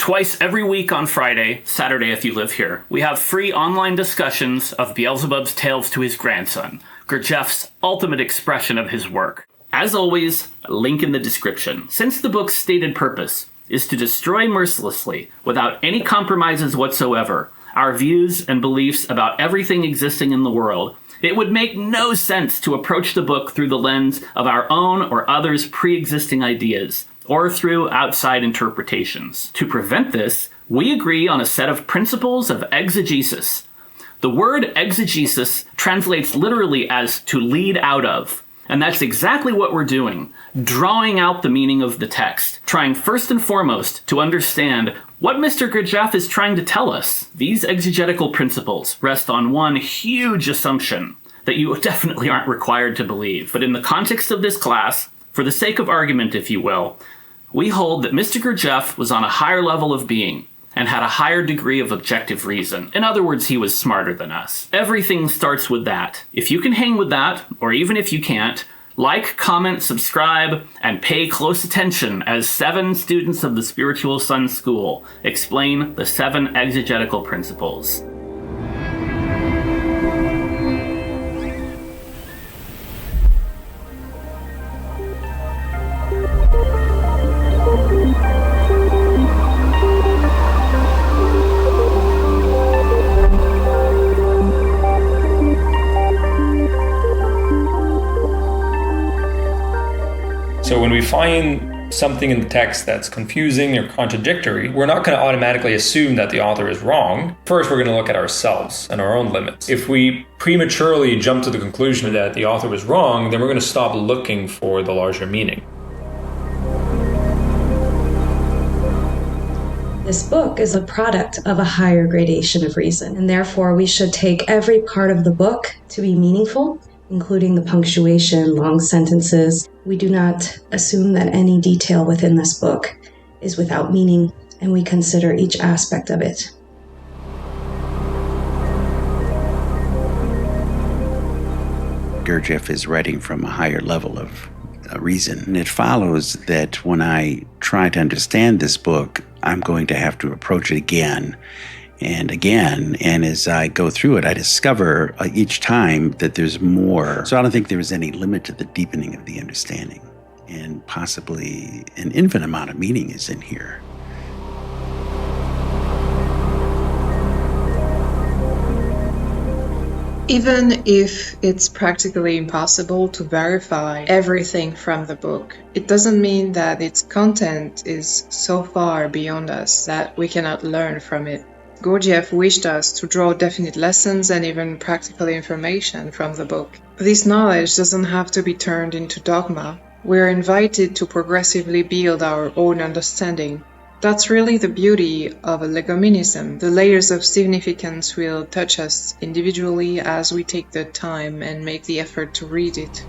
Twice every week on Friday, Saturday if you live here, we have free online discussions of Beelzebub's Tales to His Grandson, Gurdjieff's ultimate expression of his work. As always, a link in the description. Since the book's stated purpose is to destroy mercilessly, without any compromises whatsoever, our views and beliefs about everything existing in the world, it would make no sense to approach the book through the lens of our own or others' pre-existing ideas, or through outside interpretations. To prevent this, we agree on a set of principles of exegesis. The word exegesis translates literally as to lead out of, and that's exactly what we're doing, drawing out the meaning of the text, trying first and foremost to understand what Mr. Gurdjieff is trying to tell us. These exegetical principles rest on one huge assumption that you definitely aren't required to believe. But in the context of this class, for the sake of argument, if you will, we hold that Mr. Gurdjieff was on a higher level of being and had a higher degree of objective reason. In other words, he was smarter than us. Everything starts with that. If you can hang with that, or even if you can't, like, comment, subscribe, and pay close attention as 7 students of the Spiritual Sun School explain the 7 exegetical principles. So when we find something in the text that's confusing or contradictory, we're not going to automatically assume that the author is wrong. First, we're going to look at ourselves and our own limits. If we prematurely jump to the conclusion that the author was wrong, then we're going to stop looking for the larger meaning. This book is a product of a higher gradation of reason, and therefore we should take every part of the book to be meaningful, including the punctuation, long sentences. We do not assume that any detail within this book is without meaning, and we consider each aspect of it. Gurdjieff is writing from a higher level of reason, and it follows that when I try to understand this book, I'm going to have to approach it again and again, and as I go through it, I discover each time that there's more. So I don't think there is any limit to the deepening of the understanding, and possibly an infinite amount of meaning is in here. Even if it's practically impossible to verify everything from the book, it doesn't mean that its content is so far beyond us that we cannot learn from it. Gurdjieff wished us to draw definite lessons and even practical information from the book. This knowledge doesn't have to be turned into dogma. We're invited to progressively build our own understanding. That's really the beauty of a legominism. The layers of significance will touch us individually as we take the time and make the effort to read it.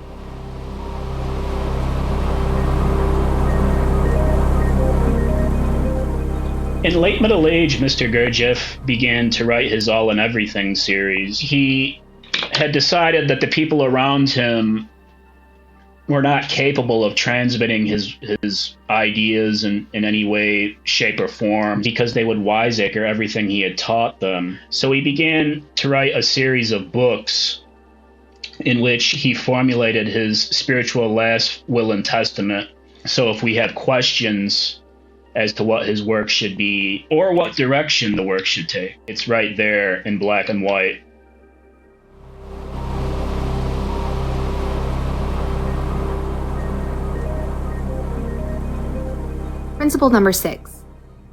In late middle age, Mr. Gurdjieff began to write his All and Everything series. He had decided that the people around him were not capable of transmitting his ideas in any way, shape, or form because they would wiseacre everything he had taught them. So he began to write a series of books in which he formulated his spiritual last will and testament. So if we have questions as to what his work should be or what direction the work should take, it's right there in black and white. Principle number 6.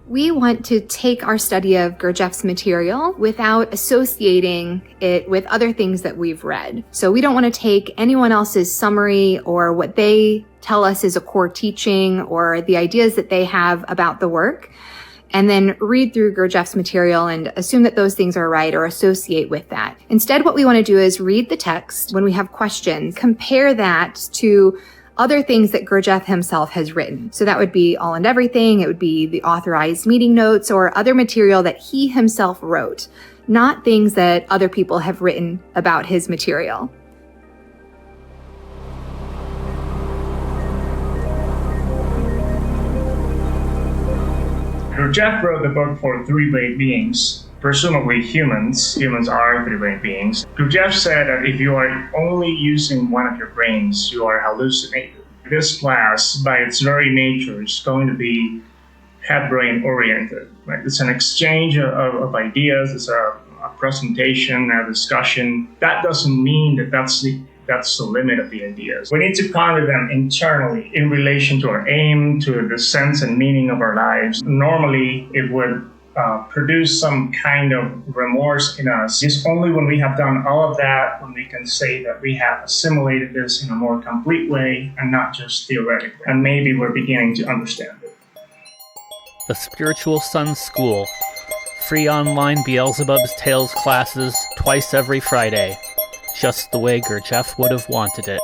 We want to take our study of Gurdjieff's material without associating it with other things that we've read. So we don't want to take anyone else's summary or what they tell us is a core teaching or the ideas that they have about the work and then read through Gurdjieff's material and assume that those things are right or associate with that. Instead, what we want to do is read the text when we have questions, compare that to other things that Gurdjieff himself has written. So that would be All and Everything, it would be the authorized meeting notes or other material that he himself wrote, not things that other people have written about his material. Gurdjieff wrote the book for three-brained beings, presumably humans. Humans are three-brained beings. Gurdjieff said that if you are only using one of your brains, you are hallucinating. This class, by its very nature, is going to be head-brain oriented. Right? It's an exchange of ideas. It's a presentation, a discussion. That doesn't mean that that's the limit of the ideas. We need to ponder them internally in relation to our aim, to the sense and meaning of our lives. Normally, it would produce some kind of remorse in us. It's only when we have done all of that when we can say that we have assimilated this in a more complete way and not just theoretically. And maybe we're beginning to understand it. The Spiritual Sun School. Free online Beelzebub's Tales classes twice every Friday. Just the way Gurdjieff would have wanted it.